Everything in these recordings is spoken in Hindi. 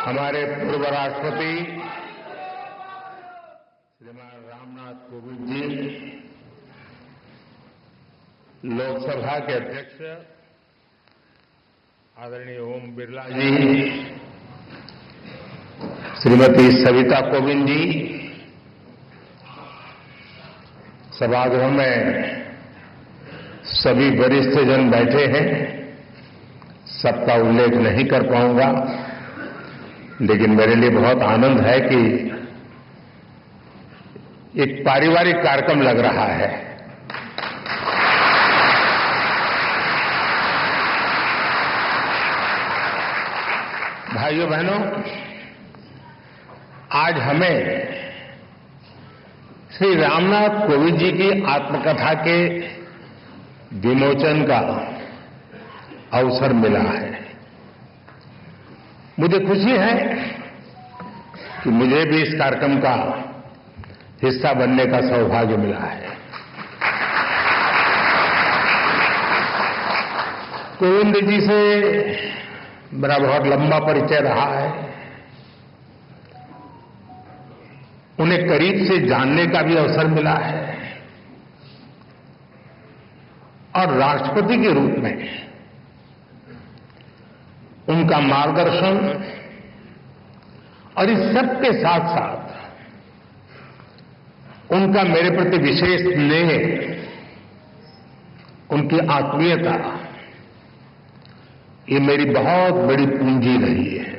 हमारे पूर्व राष्ट्रपति श्रीमान रामनाथ कोविंद जी, लोकसभा के अध्यक्ष आदरणीय ओम बिरला जी, श्रीमती सविता कोविंद जी, सभागृह में सभी वरिष्ठ जन बैठे हैं। सबका उल्लेख नहीं कर पाऊंगा, लेकिन मेरे लिए बहुत आनंद है कि एक पारिवारिक कार्यक्रम लग रहा है। भाइयों बहनों, आज हमें श्री रामनाथ कोविंद जी की आत्मकथा के विमोचन का अवसर मिला है। मुझे खुशी है कि मुझे भी इस कार्यक्रम का हिस्सा बनने का सौभाग्य मिला है। कोविंद जी से मेरा बहुत लंबा परिचय रहा है। उन्हें करीब से जानने का भी अवसर मिला है और राष्ट्रपति के रूप में उनका मार्गदर्शन और इस सब के साथ साथ उनका मेरे प्रति विशेष स्नेह, उनकी आत्मीयता, ये मेरी बहुत बड़ी पूंजी रही है।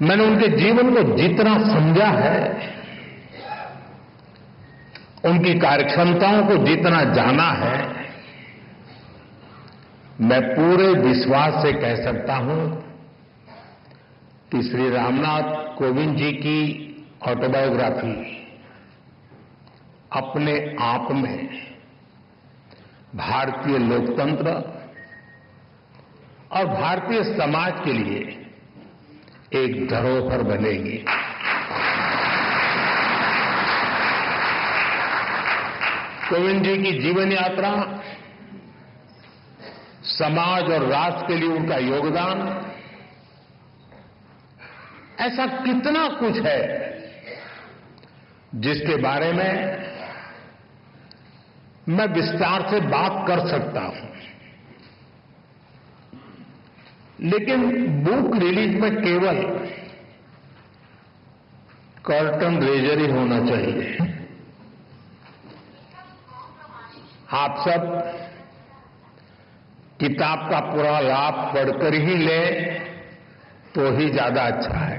मैंने उनके जीवन को जितना समझा है, उनकी कार्यक्षमताओं को जितना जाना है, मैं पूरे विश्वास से कह सकता हूं कि श्री रामनाथ कोविंद जी की ऑटोबायोग्राफी अपने आप में भारतीय लोकतंत्र और भारतीय समाज के लिए एक धरोहर बनेगी। कोविंद जी की जीवन यात्रा, समाज और राष्ट्र के लिए उनका योगदान, ऐसा कितना कुछ है जिसके बारे में मैं विस्तार से बात कर सकता हूं। लेकिन बुक रिलीज में केवल कर्टन रेजर ही होना चाहिए। आप सब किताब का पूरा लाभ पढ़कर ही लें तो ही ज्यादा अच्छा है।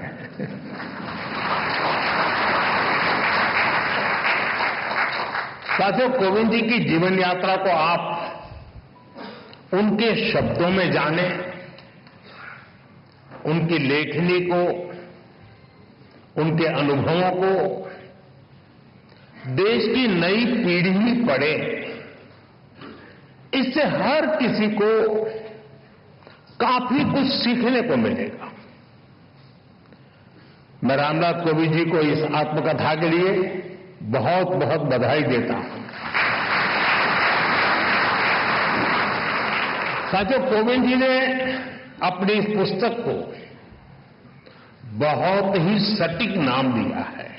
साथियों, कोविंद जी की जीवन यात्रा को आप उनके शब्दों में जानें, उनकी लेखनी को, उनके अनुभवों को देश की नई पीढ़ी पढ़े। इससे हर किसी को काफी कुछ सीखने को मिलेगा। मैं रामनाथ कोविंद जी को इस आत्मकथा के लिए बहुत बहुत बधाई देता हूं। साथियों, कोविंद जी ने अपनी इस पुस्तक को बहुत ही सटीक नाम दिया है,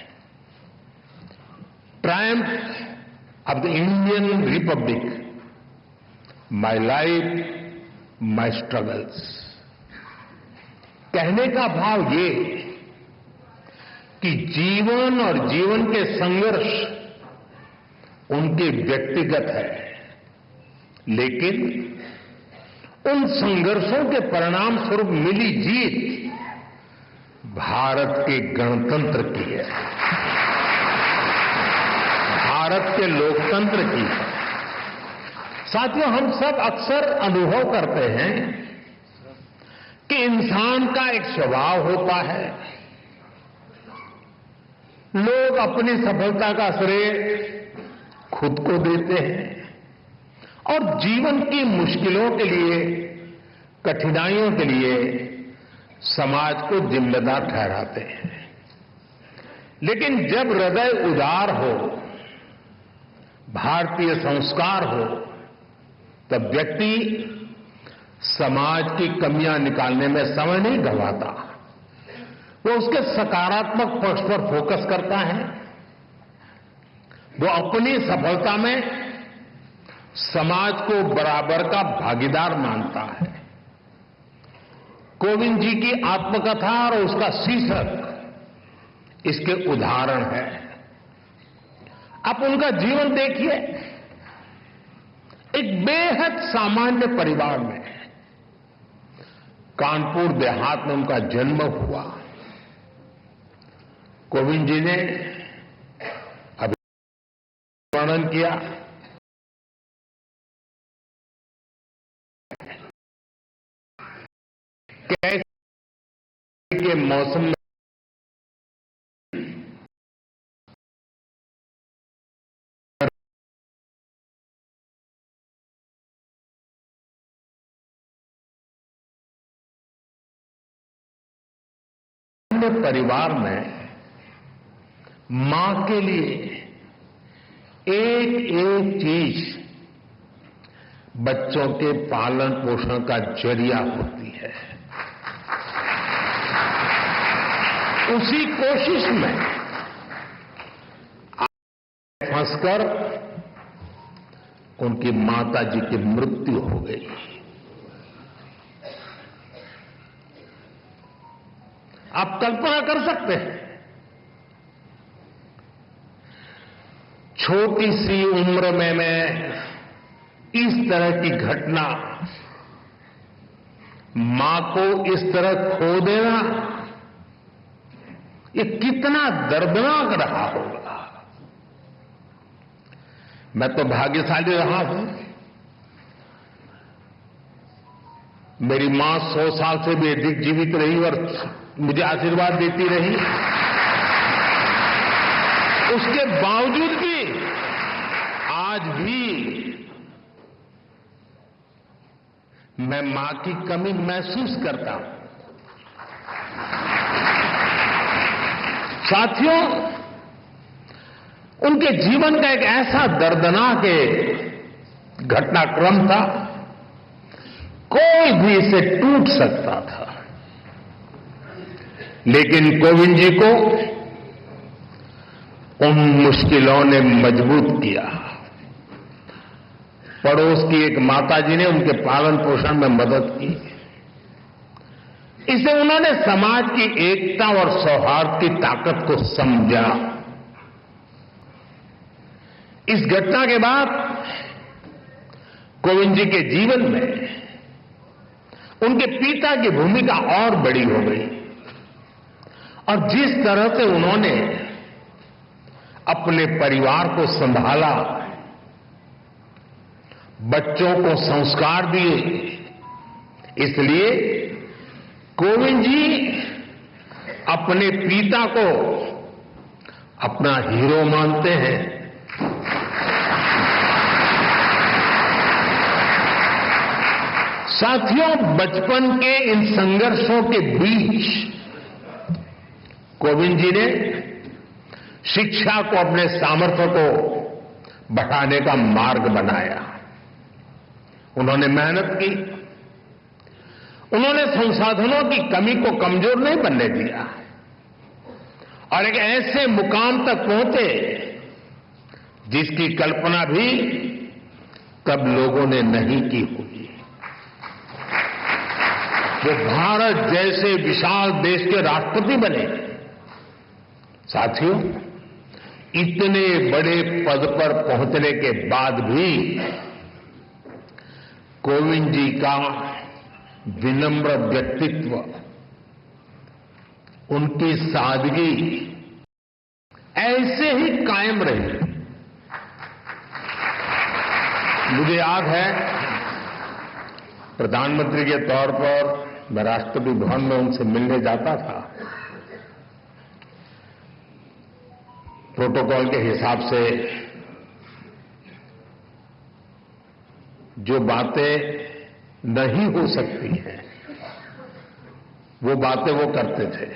Triumph of the Indian Republic, my life my struggles. कहने का भाव ये कि जीवन और जीवन के संघर्ष उनके व्यक्तिगत है, लेकिन उन संघर्षों के परिणाम स्वरूप मिली जीत भारत के गणतंत्र की है, भारत के लोकतंत्र की है। साथियों, हम सब अक्सर अनुभव करते हैं कि इंसान का एक स्वभाव होता है, लोग अपनी सफलता का श्रेय खुद को देते हैं और जीवन की मुश्किलों के लिए, कठिनाइयों के लिए समाज को जिम्मेदार ठहराते हैं। लेकिन जब हृदय उदार हो, भारतीय संस्कार हो, तब व्यक्ति समाज की कमियां निकालने में समय नहीं गंवाता, वो उसके सकारात्मक पक्ष पर फोकस करता है। वो अपनी सफलता में समाज को बराबर का भागीदार मानता है। कोविंद जी की आत्मकथा और उसका शीर्षक इसके उदाहरण है। आप उनका जीवन देखिए। एक बेहद सामान्य परिवार में कानपुर देहात में उनका जन्म हुआ। कोविंद जी ने अभी वर्णन किया कैसे के मौसम में परिवार में मां के लिए एक एक चीज बच्चों के पालन पोषण का जरिया होती है। उसी कोशिश में फंसकर उनकी माता जी की मृत्यु हो गई। आप कल्पना कर सकते हैं, छोटी सी उम्र में मैं इस तरह की घटना, मां को इस तरह खो देना, ये कितना दर्दनाक रहा होगा। मैं तो भाग्यशाली रहा हूं। मेरी मां 100 साल से भी अधिक जीवित रही और मुझे आशीर्वाद देती रही। उसके बावजूद भी आज भी मैं मां की कमी महसूस करता हूं। साथियों, उनके जीवन का एक ऐसा दर्दनाक घटनाक्रम था, कोई भी इसे टूट सकता था। लेकिन कोविंद जी को उन मुश्किलों ने मजबूत किया। पड़ोस की एक माताजी ने उनके पालन पोषण में मदद की। इसे उन्होंने समाज की एकता और सौहार्द की ताकत को समझा। इस घटना के बाद कोविंद जी के जीवन में उनके पिता की भूमिका और बड़ी हो गई और जिस तरह से उन्होंने अपने परिवार को संभाला, बच्चों को संस्कार दिए, इसलिए कोविंद जी अपने पिता को अपना हीरो मानते हैं। साथियों, बचपन के इन संघर्षों के बीच कोविंद जी ने शिक्षा को अपने सामर्थ्य को बढ़ाने का मार्ग बनाया। उन्होंने मेहनत की। उन्होंने संसाधनों की कमी को कमजोर नहीं बनने दिया और एक ऐसे मुकाम तक पहुंचे जिसकी कल्पना भी तब लोगों ने नहीं की होगी। वो भारत जैसे विशाल देश के राष्ट्रपति बने। साथियों, इतने बड़े पद पर पहुंचने के बाद भी कोविंद जी का विनम्र व्यक्तित्व, उनकी सादगी ऐसे ही कायम रही। मुझे याद है, प्रधानमंत्री के तौर पर मैं राष्ट्रपति भवन में उनसे मिलने जाता था। प्रोटोकॉल के हिसाब से जो बातें नहीं हो सकती हैं, वो बातें वो करते थे।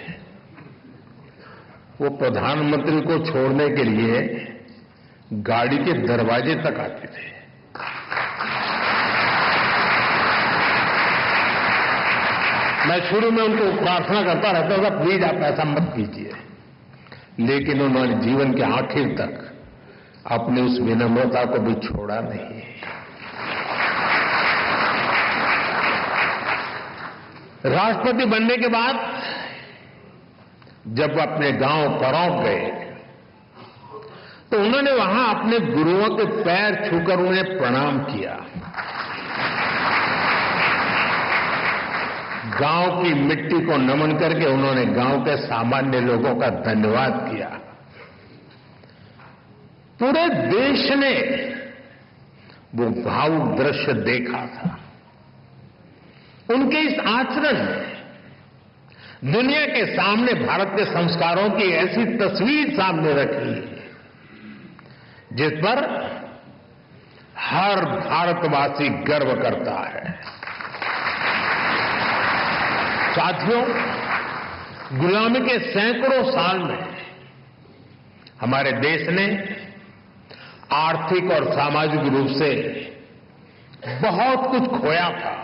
वो प्रधानमंत्री को छोड़ने के लिए गाड़ी के दरवाजे तक आते थे। मैं शुरू में उनको प्रार्थना करता रहता था, प्लीज आप ऐसा मत कीजिए, लेकिन उन्होंने जीवन के आखिर तक अपनी उस विनम्रता को भी छोड़ा नहीं। राष्ट्रपति बनने के बाद जब अपने गांव परौंठ गए तो उन्होंने वहां अपने गुरुओं के पैर छूकर उन्हें प्रणाम किया। गांव की मिट्टी को नमन करके उन्होंने गांव के सामान्य लोगों का धन्यवाद किया। पूरे देश ने वो भावुक दृश्य देखा था। उनके इस आचरण ने दुनिया के सामने भारत के संस्कारों की ऐसी तस्वीर सामने रखी जिस पर हर भारतवासी गर्व करता है। साथियों, गुलामी के सैकड़ों साल में हमारे देश ने आर्थिक और सामाजिक रूप से बहुत कुछ खोया था।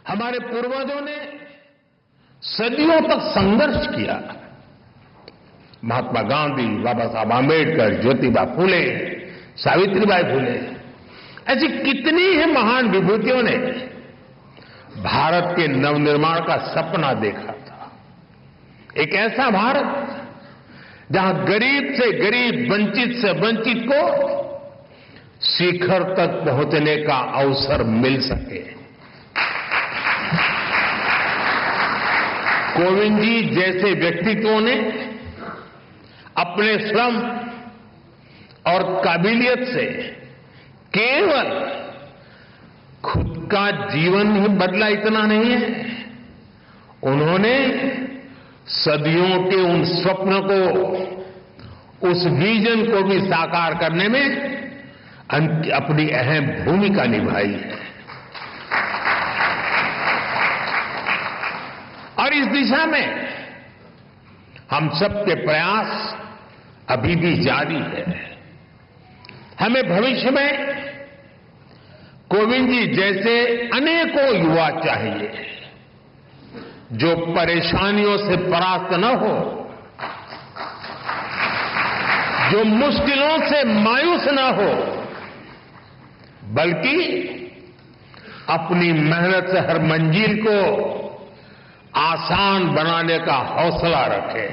हमारे पूर्वजों ने सदियों तक संघर्ष किया। महात्मा गांधी, बाबा साहब आंबेडकर, ज्योतिबा फूले, सावित्रीबाई फूले, ऐसी कितनी ही महान विभूतियों ने भारत के नवनिर्माण का सपना देखा था। एक ऐसा भारत जहां गरीब से गरीब, वंचित से वंचित को शिखर तक पहुंचने का अवसर मिल सके। कोविंद जी जैसे व्यक्तित्वों ने अपने श्रम और काबिलियत से केवल खुद का जीवन ही बदला इतना नहीं है, उन्होंने सदियों के उन स्वप्न को, उस विजन को भी साकार करने में अपनी अहम भूमिका निभाई है। और इस दिशा में हम सबके प्रयास अभी भी जारी है। हमें भविष्य में कोविंद जी जैसे अनेकों युवा चाहिए जो परेशानियों से परास्त न हो, जो मुश्किलों से मायूस न हो, बल्कि अपनी मेहनत से हर मंजिल को आसान बनाने का हौसला रखे।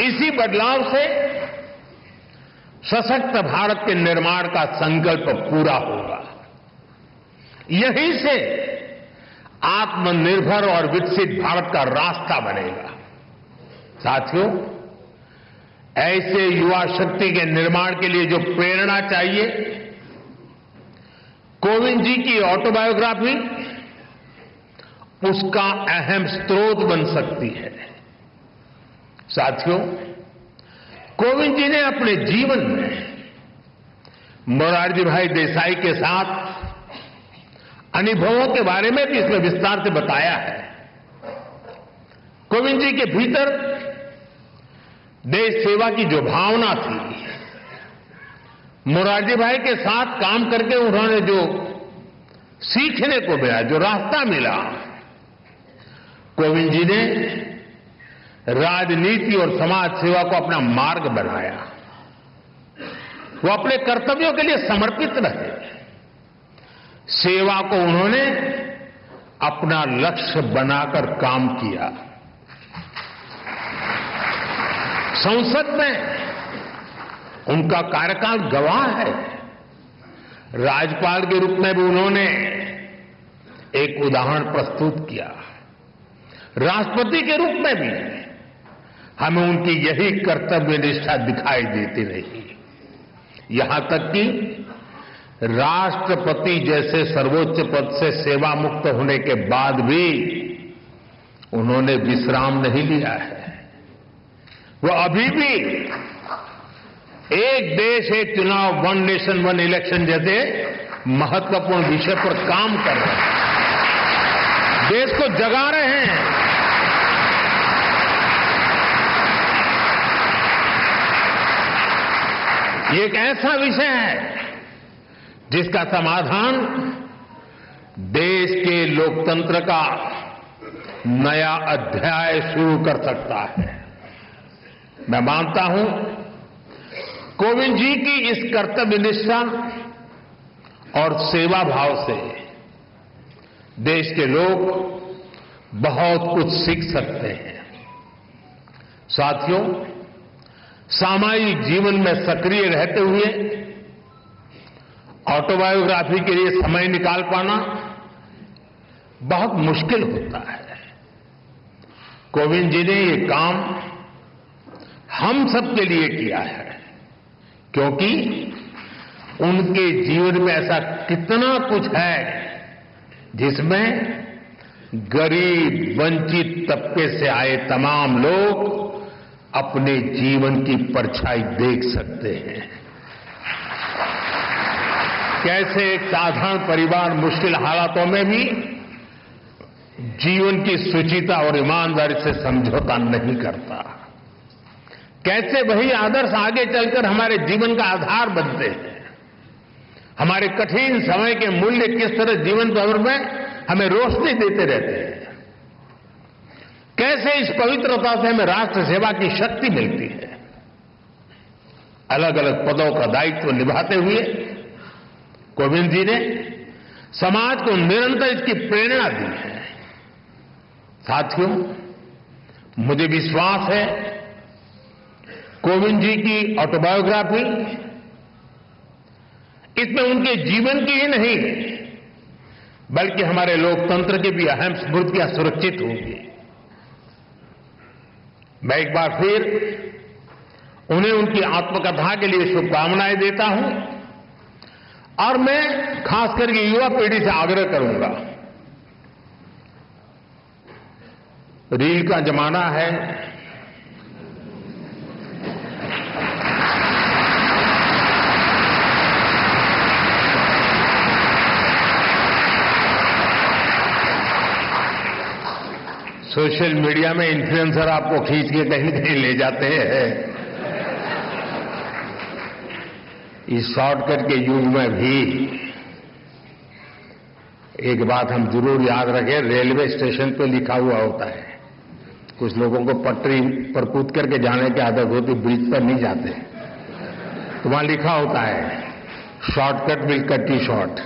इसी बदलाव से सशक्त भारत के निर्माण का संकल्प पूरा होगा। यहीं से आत्मनिर्भर और विकसित भारत का रास्ता बनेगा। साथियों, ऐसे युवा शक्ति के निर्माण के लिए जो प्रेरणा चाहिए, कोविंद जी की ऑटोबायोग्राफी उसका अहम स्रोत बन सकती है। साथियों, कोविंद जी ने अपने जीवन में मोरारजी भाई देसाई के साथ अनुभवों के बारे में भी इसमें विस्तार से बताया है। कोविंद जी के भीतर देश सेवा की जो भावना थी, मोरारजी भाई के साथ काम करके उन्होंने जो सीखने को मिला, जो रास्ता मिला, कोविंद जी ने राजनीति और समाज सेवा को अपना मार्ग बनाया। वो अपने कर्तव्यों के लिए समर्पित रहे। सेवा को उन्होंने अपना लक्ष्य बनाकर काम किया। संसद में उनका कार्यकाल गवाह है। राज्यपाल के रूप में भी उन्होंने एक उदाहरण प्रस्तुत किया। राष्ट्रपति के रूप में भी हमें उनकी यही कर्तव्य निष्ठा दिखाई देती रही। यहां तक कि राष्ट्रपति जैसे सर्वोच्च पद से सेवा मुक्त होने के बाद भी उन्होंने विश्राम नहीं लिया है। वो अभी भी एक देश एक चुनाव, वन नेशन वन इलेक्शन जैसे महत्वपूर्ण विषय पर काम कर रहे हैं, देश को जगा रहे हैं। ये एक ऐसा विषय है जिसका समाधान देश के लोकतंत्र का नया अध्याय शुरू कर सकता है। मैं मानता हूं कोविंद जी की इस कर्तव्य निष्ठा और सेवा भाव से देश के लोग बहुत कुछ सीख सकते हैं। साथियों, सामाजिक जीवन में सक्रिय रहते हुए ऑटोबायोग्राफी के लिए समय निकाल पाना बहुत मुश्किल होता है। कोविंद जी ने ये काम हम सबके लिए किया है, क्योंकि उनके जीवन में ऐसा कितना कुछ है जिसमें गरीब वंचित तबके से आए तमाम लोग अपने जीवन की परछाई देख सकते हैं। कैसे एक साधारण परिवार मुश्किल हालातों में भी जीवन की शुचिता और ईमानदारी से समझौता नहीं करता। कैसे वही आदर्श आगे चलकर हमारे जीवन का आधार बनते हैं। हमारे कठिन समय के मूल्य किस तरह जीवन भर में हमें रोशनी देते रहते हैं। कैसे इस पवित्रता से हमें राष्ट्र सेवा की शक्ति मिलती है। अलग अलग पदों का दायित्व निभाते हुए कोविंद जी ने समाज को निरंतर इसकी प्रेरणा दी है। साथियों, मुझे विश्वास है कोविंद जी की ऑटोबायोग्राफी इसमें उनके जीवन की ही नहीं बल्कि हमारे लोकतंत्र की भी अहम स्मृतियां सुरक्षित होंगी। मैं एक बार फिर उन्हें उनकी आत्मकथा के लिए शुभकामनाएं देता हूं और मैं खास करके युवा पीढ़ी से आग्रह करूंगा, रील का जमाना है। सोशल मीडिया में इन्फ्लुएंसर आपको खींच के कहीं कहीं ले जाते हैं। इस शॉर्टकट के युग में भी एक बात हम जरूर याद रखें, रेलवे स्टेशन पे लिखा हुआ होता है। कुछ लोगों को पटरी पर कूद करके जाने की आदत होती, ब्रिज पर नहीं जाते, तो वहां लिखा होता है shortcut will cut you short.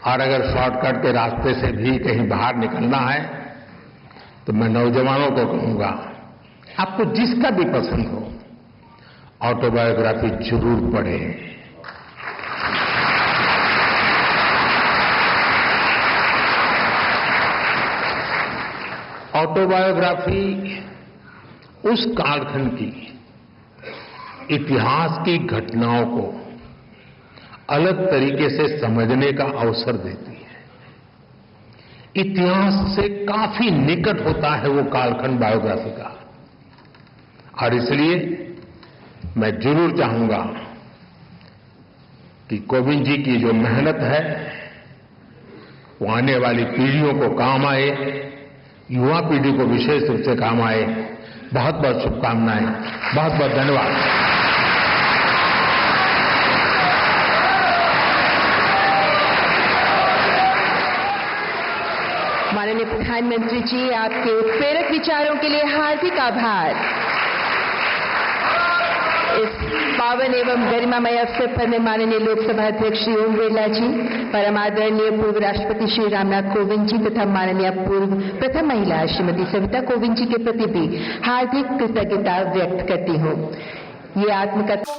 और अगर शॉर्टकट के रास्ते से भी कहीं बाहर निकलना है तो मैं नौजवानों को कहूंगा, आपको जिसका भी पसंद हो ऑटोबायोग्राफी जरूर पढ़ें। ऑटोबायोग्राफी उस कालखंड की इतिहास की घटनाओं को अलग तरीके से समझने का अवसर देती है। इतिहास से काफी निकट होता है वो कालखंड बायोग्राफी का, और इसलिए मैं जरूर चाहूंगा कि कोविंद जी की जो मेहनत है वो आने वाली पीढ़ियों को काम आए, युवा पीढ़ी को विशेष रूप से काम आए। बहुत बहुत शुभकामनाएं, बहुत बहुत धन्यवाद। माननीय प्रधानमंत्री जी, आपके उत्प्रेरक विचारों के लिए हार्दिक आभार। इस पावन एवं गरिमामय अवसर पर मैं माननीय लोकसभा अध्यक्ष श्री ओम बिरला जी, परम आदरणीय पूर्व राष्ट्रपति श्री रामनाथ कोविंद जी तथा माननीय पूर्व प्रथम महिला श्रीमती सविता कोविंद जी के प्रति भी हार्दिक कृतज्ञता व्यक्त करती हूँ। ये आत्मकथा